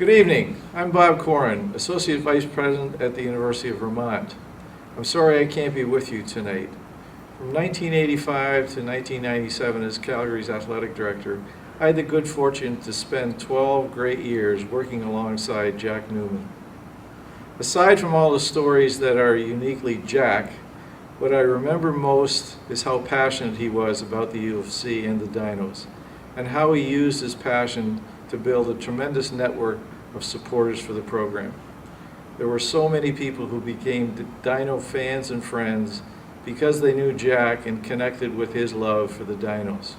Good evening. I'm Bob Corran, Associate Vice President at the University of Vermont. I'm sorry I can't be with you tonight. From 1985 to 1997 as Calgary's athletic director, I had the good fortune to spend 12 great years working alongside Jack Neumann. Aside from all the stories that are uniquely Jack, what I remember most is how passionate he was about the U of C and the Dinos, and how he used his passion to build a tremendous network of supporters for the program. There were so many people who became Dino fans and friends because they knew Jack and connected with his love for the Dinos.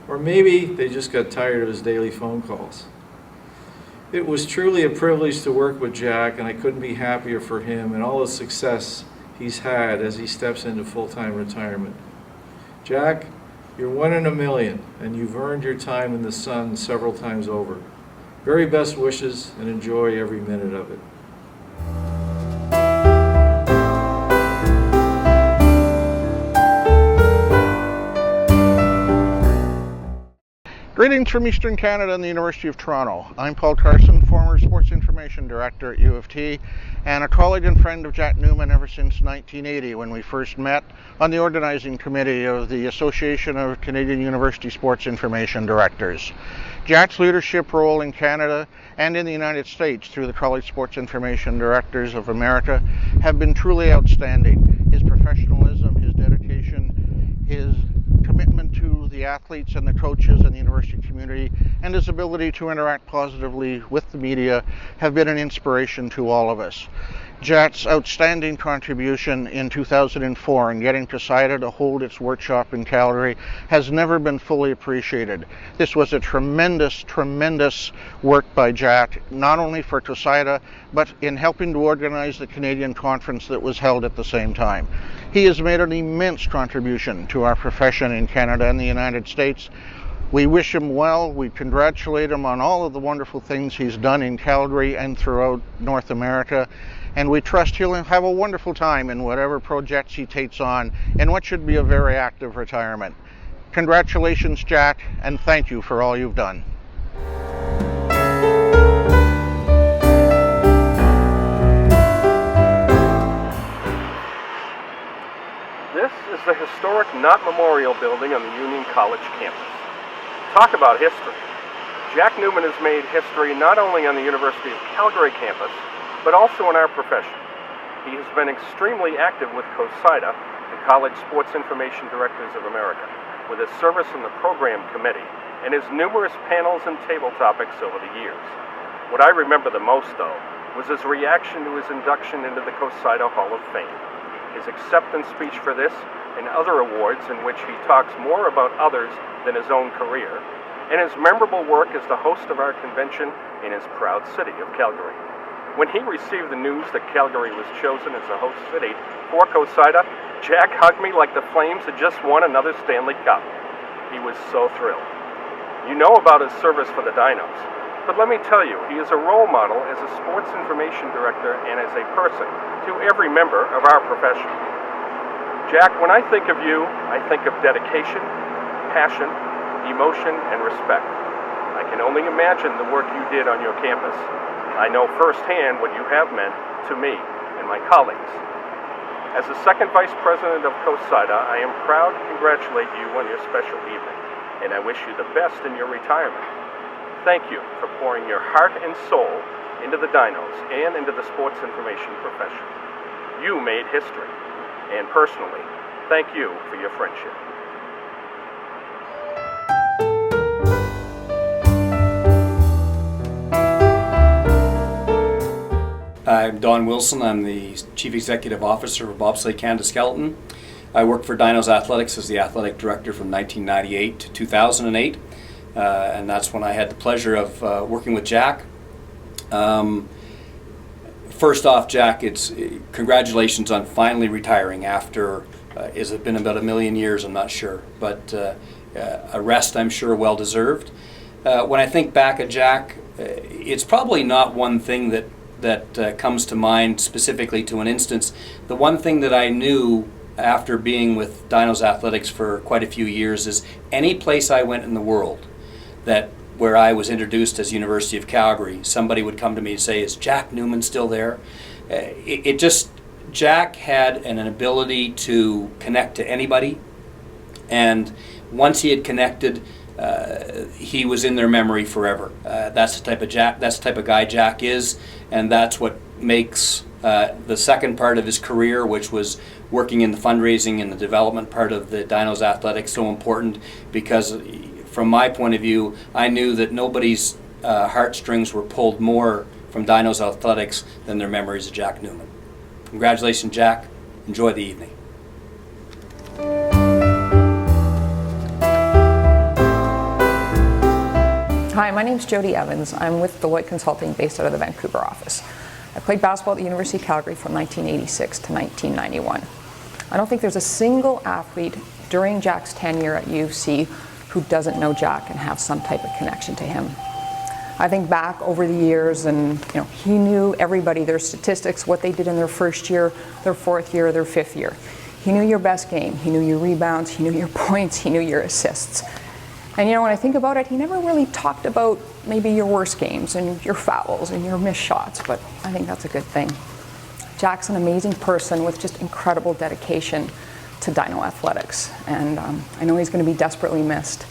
Or maybe they just got tired of his daily phone calls. It was truly a privilege to work with Jack, and I couldn't be happier for him and all the success he's had as he steps into full-time retirement. Jack, you're one in a million, and you've earned your time in the sun several times over. Very best wishes, and enjoy every minute of it. Greetings from Eastern Canada and the University of Toronto. I'm Paul Carson, former Sports Information Director at U of T, and a colleague and friend of Jack Neumann ever since 1980 when we first met on the organizing committee of the Association of Canadian University Sports Information Directors. Jack's leadership role in Canada and in the United States through the College Sports Information Directors of America have been truly outstanding. His professionalism, his dedication, his commitment to the athletes and the coaches and the university community, and his ability to interact positively with the media have been an inspiration to all of us. Jack's outstanding contribution in 2004 in getting COSIDA to hold its workshop in Calgary has never been fully appreciated. This was a tremendous work by Jack, not only for COSIDA, but in helping to organize the Canadian conference that was held at the same time. He has made an immense contribution to our profession in Canada and the United States. We wish him well. We congratulate him on all of the wonderful things he's done in Calgary and throughout North America. And we trust he'll have a wonderful time in whatever projects he takes on in what should be a very active retirement. Congratulations, Jack, and thank you for all you've done. This is the historic Knott Memorial Building on the Union College campus. Talk about history. Jack Neumann has made history not only on the University of Calgary campus, but also in our profession. He has been extremely active with COSIDA, the College Sports Information Directors of America, with his service on the program committee and his numerous panels and table topics over the years. What I remember the most, though, was his reaction to his induction into the COSIDA Hall of Fame. His acceptance speech for this and other awards in which he talks more about others than his own career, and his memorable work as the host of our convention in his proud city of Calgary. When he received the news that Calgary was chosen as the host city for COSIDA, Jack hugged me like the Flames had just won another Stanley Cup. He was so thrilled. You know about his service for the Dinos, but let me tell you, he is a role model as a sports information director and as a person to every member of our profession. Jack, when I think of you, I think of dedication, passion, emotion, and respect. I can only imagine the work you did on your campus. I know firsthand what you have meant to me and my colleagues. As the second Vice President of COSIDA, I am proud to congratulate you on your special evening, and I wish you the best in your retirement. Thank you for pouring your heart and soul into the Dinos and into the sports information profession. You made history, and personally, thank you for your friendship. I'm Don Wilson. I'm the Chief Executive Officer of Bobsleigh Canada Skeleton. I worked for Dinos Athletics as the Athletic Director from 1998 to 2008, and that's when I had the pleasure of working with Jack. First off, Jack, congratulations on finally retiring after, has it been about 1 million years? I'm not sure, but a rest I'm sure well deserved. When I think back at Jack, it's probably not one thing that comes to mind specifically to an instance. The one thing that I knew after being with Dinos Athletics for quite a few years is any place I went in the world that where I was introduced as University of Calgary, somebody would come to me and say, "Is Jack Neumann still there?" Jack had an ability to connect to anybody, and once he had connected, he was in their memory forever. That's the type of guy Jack is, and that's what makes the second part of his career, which was working in the fundraising and the development part of the Dinos Athletics, so important, because from my point of view, I knew that nobody's heartstrings were pulled more from Dinos Athletics than their memories of Jack Neumann. Congratulations, Jack. Enjoy the evening. Hi, my name's Jodi Evans. I'm with Deloitte Consulting based out of the Vancouver office. I played basketball at the University of Calgary from 1986 to 1991. I don't think there's a single athlete during Jack's tenure at U of C who doesn't know Jack and have some type of connection to him. I think back over the years, and he knew everybody, their statistics, what they did in their first year, their fourth year, their fifth year. He knew your best game. He knew your rebounds. He knew your points. He knew your assists. And when I think about it, he never really talked about maybe your worst games and your fouls and your missed shots, but I think that's a good thing. Jack's an amazing person with just incredible dedication to Dino Athletics, and I know he's going to be desperately missed.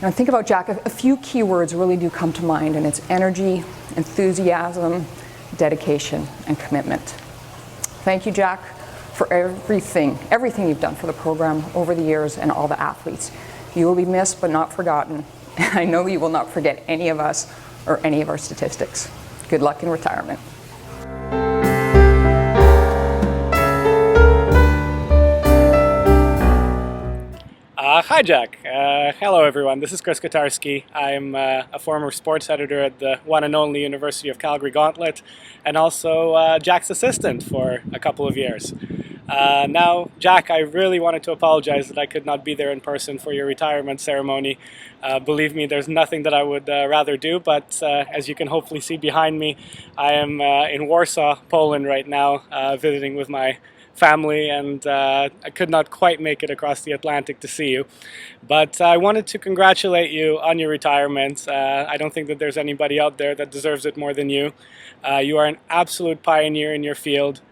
When I think about Jack, a few key words really do come to mind, and it's energy, enthusiasm, dedication, and commitment. Thank you, Jack, for everything you've done for the program over the years and all the athletes. You will be missed but not forgotten, and I know you will not forget any of us or any of our statistics. Good luck in retirement. Hi, Jack. Hello, everyone. This is Kris Kotarski. I'm a former sports editor at the one and only University of Calgary Gauntlet, and also Jack's assistant for a couple of years. Now, Jack, I really wanted to apologize that I could not be there in person for your retirement ceremony. Believe me, there's nothing that I would rather do, but as you can hopefully see behind me, I am in Warsaw, Poland right now, visiting with my family, and I could not quite make it across the Atlantic to see you. But I wanted to congratulate you on your retirement. I don't think that there's anybody out there that deserves it more than you. You are an absolute pioneer in your field.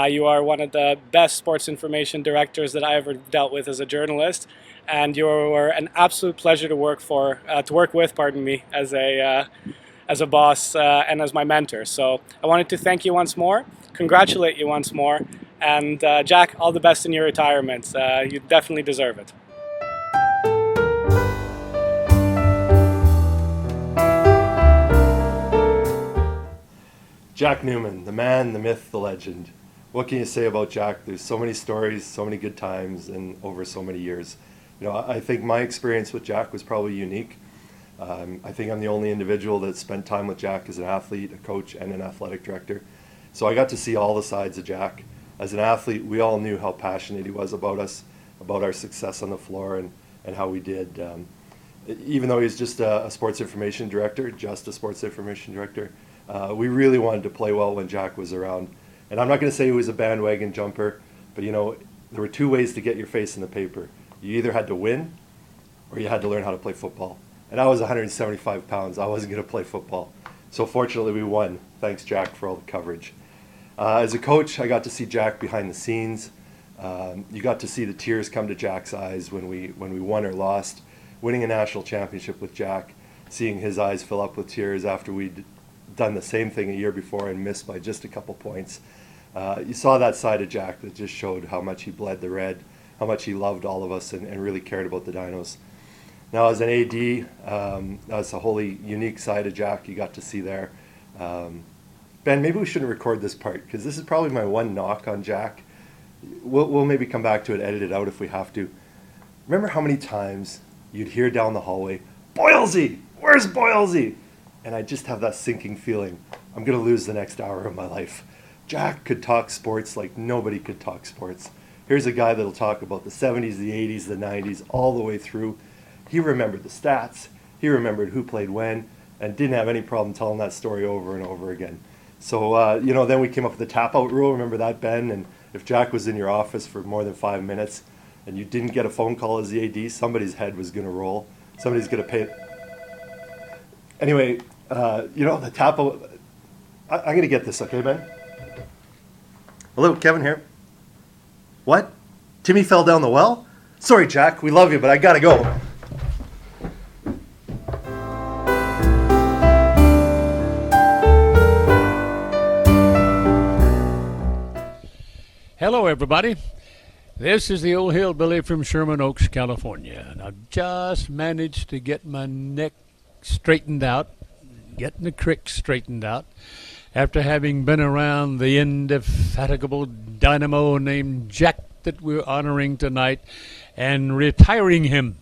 You are one of the best sports information directors that I ever dealt with as a journalist, and you were an absolute pleasure to work with, as a boss and as my mentor. So I wanted to thank you once more, congratulate you once more, and Jack, all the best in your retirement. You definitely deserve it. Jack Neumann, the man, the myth, the legend. What can you say about Jack? There's so many stories, so many good times, and over so many years. I think my experience with Jack was probably unique. I think I'm the only individual that spent time with Jack as an athlete, a coach, and an athletic director. So I got to see all the sides of Jack. As an athlete, we all knew how passionate he was about us, about our success on the floor, and how we did. Even though he's just a sports information director, we really wanted to play well when Jack was around. And I'm not going to say he was a bandwagon jumper, but there were two ways to get your face in the paper. You either had to win, or you had to learn how to play football. And I was 175 pounds. I wasn't going to play football. So fortunately, we won. Thanks, Jack, for all the coverage. As a coach, I got to see Jack behind the scenes. You got to see the tears come to Jack's eyes when we won or lost. Winning a national championship with Jack, seeing his eyes fill up with tears after we'd done the same thing a year before and missed by just a couple points. You saw that side of Jack that just showed how much he bled the red, how much he loved all of us and really cared about the Dinos. Now as an AD, that's a wholly unique side of Jack you got to see there. Ben, maybe we shouldn't record this part because this is probably my one knock on Jack. We'll maybe come back to it, edit it out if we have to. Remember how many times you'd hear down the hallway, "Boylesy, where's Boylesy?" And I just have that sinking feeling, I'm going to lose the next hour of my life. Jack could talk sports like nobody could talk sports. Here's a guy that'll talk about the 70s, the 80s, the 90s, all the way through. He remembered the stats, he remembered who played when, and didn't have any problem telling that story over and over again. So, then we came up with the tap-out rule. Remember that, Ben? And if Jack was in your office for more than 5 minutes and you didn't get a phone call as the AD, somebody's head was going to roll. Somebody's going to pay... Anyway, the tap. I'm going to get this, okay, Ben? Hello, Kevin here. What? Timmy fell down the well? Sorry, Jack. We love you, but I got to go. Hello, everybody. This is the old hillbilly from Sherman Oaks, California, and I've just managed to get my neck straightened out, getting the crick straightened out, after having been around the indefatigable dynamo named Jack that we're honoring tonight and retiring him.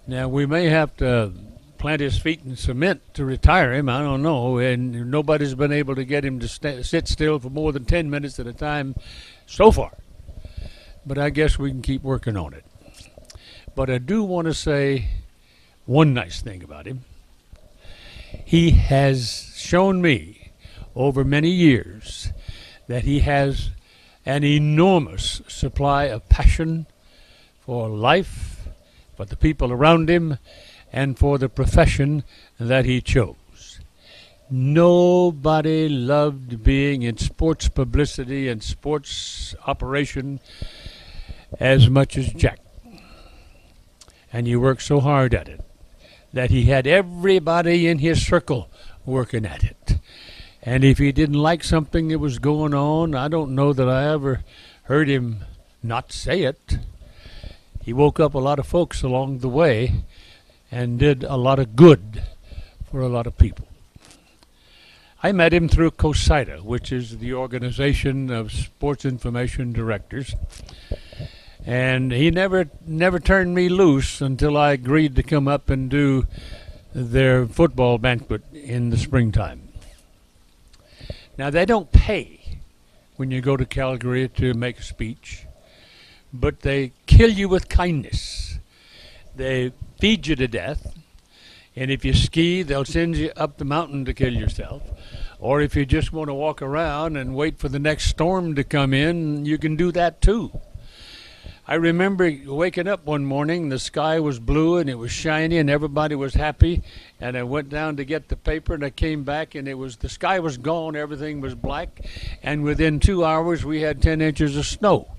Now, we may have to plant his feet in cement to retire him, I don't know, and nobody's been able to get him to sit still for more than 10 minutes at a time so far. But I guess we can keep working on it. But I do want to say one nice thing about him. He has shown me over many years that he has an enormous supply of passion for life, for the people around him, and for the profession that he chose. Nobody loved being in sports publicity and sports operation as much as Jack. And he worked so hard at it that he had everybody in his circle working at it. And if he didn't like something that was going on, I don't know that I ever heard him not say it. He woke up a lot of folks along the way and did a lot of good for a lot of people. I met him through COSIDA, which is the Organization of Sports Information Directors. And he never turned me loose until I agreed to come up and do their football banquet in the springtime. Now, they don't pay when you go to Calgary to make a speech, but they kill you with kindness. They feed you to death, and if you ski, they'll send you up the mountain to kill yourself. Or if you just want to walk around and wait for the next storm to come in, you can do that too. I remember waking up one morning, the sky was blue and it was shiny and everybody was happy, and I went down to get the paper and I came back and the sky was gone, everything was black, and within 2 hours we had 10 inches of snow.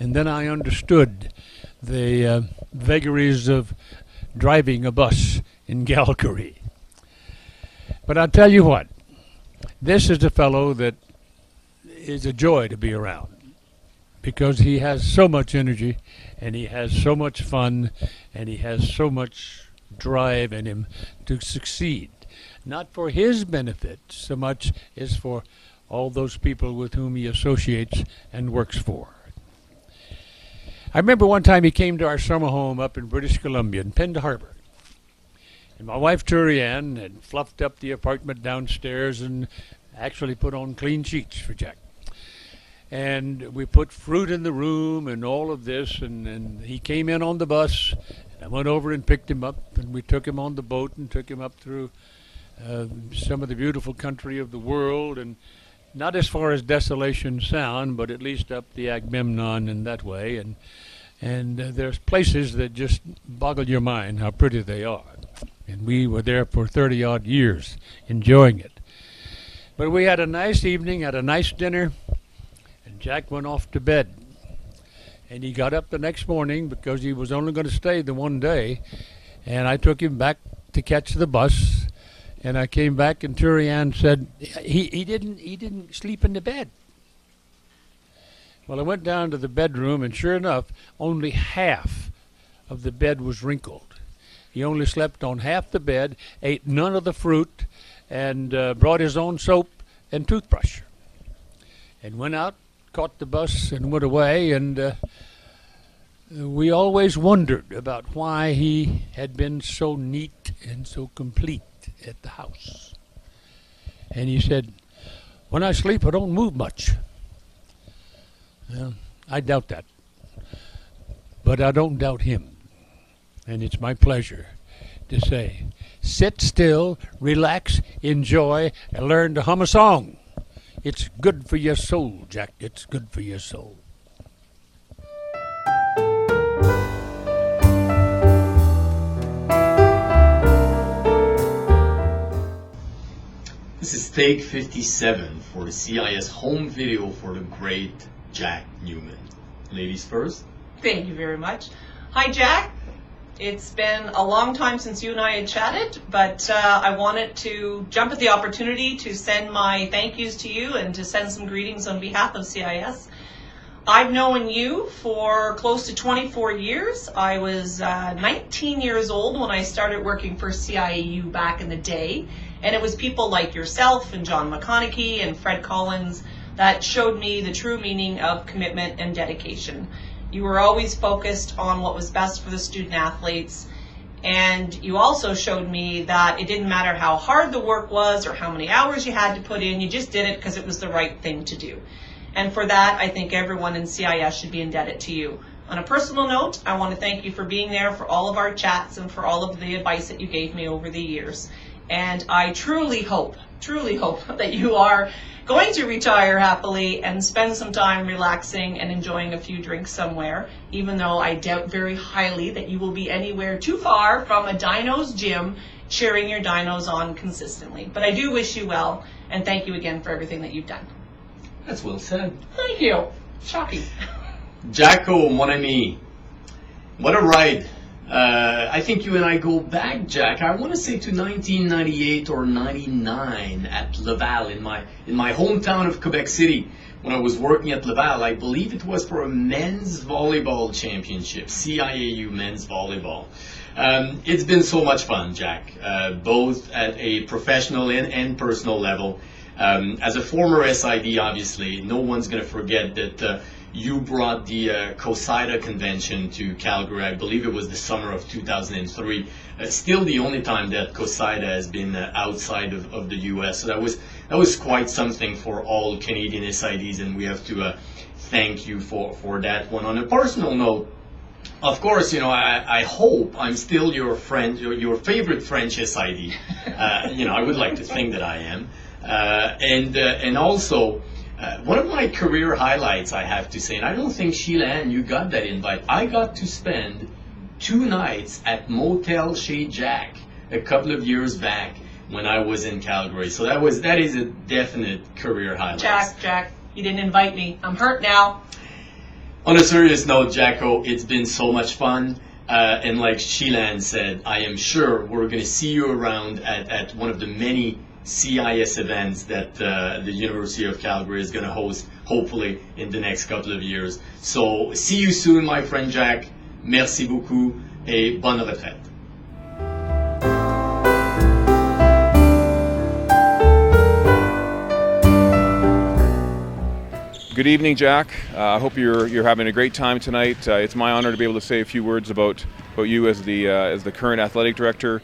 And then I understood the vagaries of driving a bus in Calgary. But I'll tell you what, this is a fellow that is a joy to be around, because he has so much energy and he has so much fun and he has so much drive in him to succeed. Not for his benefit so much as for all those people with whom he associates and works for. I remember one time he came to our summer home up in British Columbia in Pend Harbor. And my wife, Sheila-Ann, had fluffed up the apartment downstairs and actually put on clean sheets for Jack. And we put fruit in the room and all of this, and he came in on the bus, and I went over and picked him up, and we took him on the boat and took him up through some of the beautiful country of the world, and not as far as Desolation Sound, but at least up the Agamemnon in that way, and there's places that just boggle your mind how pretty they are. And we were there for 30-odd years enjoying it. But we had a nice evening, had a nice dinner, and Jack went off to bed. And he got up the next morning because he was only going to stay the one day, and I took him back to catch the bus, and I came back and Sheila-Ann said, he didn't sleep in the bed. Well, I went down to the bedroom, and sure enough, only half of the bed was wrinkled. He only slept on half the bed, ate none of the fruit, and brought his own soap and toothbrush. And went out, caught the bus, and went away. And we always wondered about why he had been so neat and so complete at the house. And he said, "When I sleep, I don't move much." Well, I doubt that. But I don't doubt him. And it's my pleasure to say, sit still, relax, enjoy, and learn to hum a song. It's good for your soul, Jack. It's good for your soul. This is take 57 for the CIS home video for the great Jack Neumann. Ladies first. Thank you very much. Hi, Jack. It's been a long time since you and I had chatted, but I wanted to jump at the opportunity to send my thank yous to you and to send some greetings on behalf of CIS. I've known you for close to 24 years. I was 19 years old when I started working for CIAU back in the day, and it was people like yourself and John McConaughey and Fred Collins that showed me the true meaning of commitment and dedication. You were always focused on what was best for the student athletes, and you also showed me that it didn't matter how hard the work was or how many hours you had to put in, you just did it because it was the right thing to do. And for that, I think everyone in CIS should be indebted to you. On a personal note, I want to thank you for being there for all of our chats and for all of the advice that you gave me over the years. And I truly hope that you are going to retire happily and spend some time relaxing and enjoying a few drinks somewhere, even though I doubt very highly that you will be anywhere too far from a dyno's gym cheering your dynos on consistently. But I do wish you well, and thank you again for everything that you've done. That's well said. Thank you. Shocking. Jacko, mon ami. What a ride. I think you and I go back, Jack. I want to say to 1998 or 99 at Laval in my hometown of Quebec City. When I was working at Laval, I believe it was for a men's volleyball championship, CIAU men's volleyball. It's been so much fun, Jack, both at a professional and personal level. As a former SID, obviously, no one's going to forget that you brought the COSIDA convention to Calgary. I believe it was the summer of 2003. Still the only time that COSIDA has been outside of the U.S. So that was quite something for all Canadian SIDs, and we have to thank you for that one. On a personal note, of course, you know, I hope I'm still your friend, your favorite French SID. You know, I would like to think that I am. And also, one of my career highlights, I have to say, and I don't think, Sheila-Ann, you got that invite. I got to spend 2 nights at Motel Chez Jack a couple of years back when I was in Calgary. So that is a definite career highlight. Jack, you didn't invite me. I'm hurt now. On a serious note, Jacko, it's been so much fun. And like Sheila-Ann said, I am sure we're going to see you around at one of the many CIS events that the University of Calgary is going to host, hopefully, in the next couple of years. So, see you soon, my friend Jack. Merci beaucoup et bonne retraite. Good evening, Jack. I hope you're having a great time tonight. It's my honor to be able to say a few words about you as the current athletic director.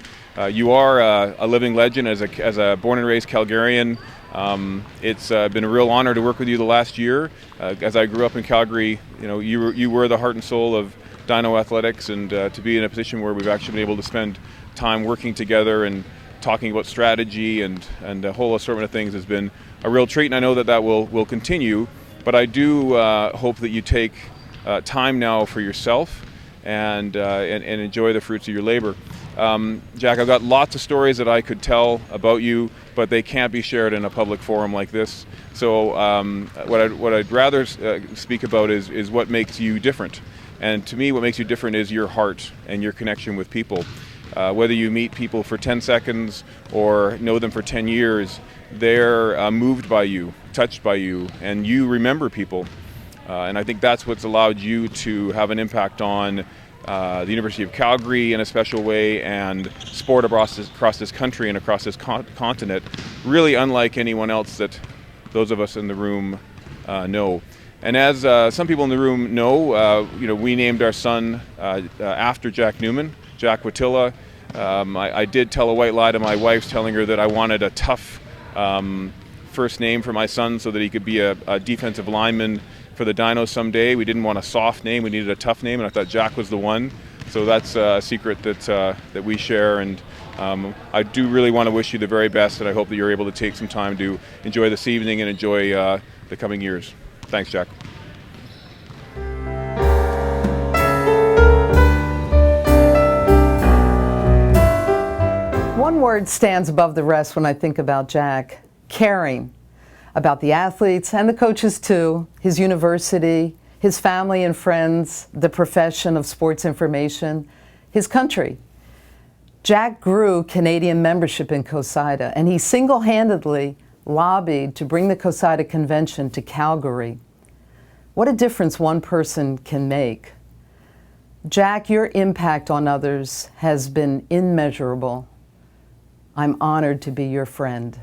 You are a living legend as a born and raised Calgarian. It's been a real honor to work with you the last year. As I grew up in Calgary, you know, you were the heart and soul of Dino Athletics, and to be in a position where we've actually been able to spend time working together and talking about strategy and a whole assortment of things has been a real treat, and I know that will continue. But I do hope that you take time now for yourself and enjoy the fruits of your labor. Jack, I've got lots of stories that I could tell about you, but they can't be shared in a public forum like this. So what I'd rather speak about is what makes you different. And to me, what makes you different is your heart and your connection with people. Whether you meet people for 10 seconds or know them for 10 years, they're moved by you, touched by you, and you remember people. And I think that's what's allowed you to have an impact on the University of Calgary in a special way, and sport across this country and across this continent, really unlike anyone else that those of us in the room know. And as some people in the room know, we named our son after Jack Neumann, Jack Wuotila. I did tell a white lie to my wife, telling her that I wanted a tough first name for my son so that he could be a defensive lineman for the Dinos someday. We didn't want a soft name, we needed a tough name, and I thought Jack was the one. So that's a secret that we share, and I do really want to wish you the very best, and I hope that you're able to take some time to enjoy this evening and enjoy the coming years. Thanks, Jack. One word stands above the rest when I think about Jack. caring about the athletes and the coaches too, his university, his family and friends, the profession of sports information, his country. Jack grew Canadian membership in COSIDA, and he single-handedly lobbied to bring the COSIDA convention to Calgary. What a difference one person can make. Jack, your impact on others has been immeasurable. I'm honored to be your friend.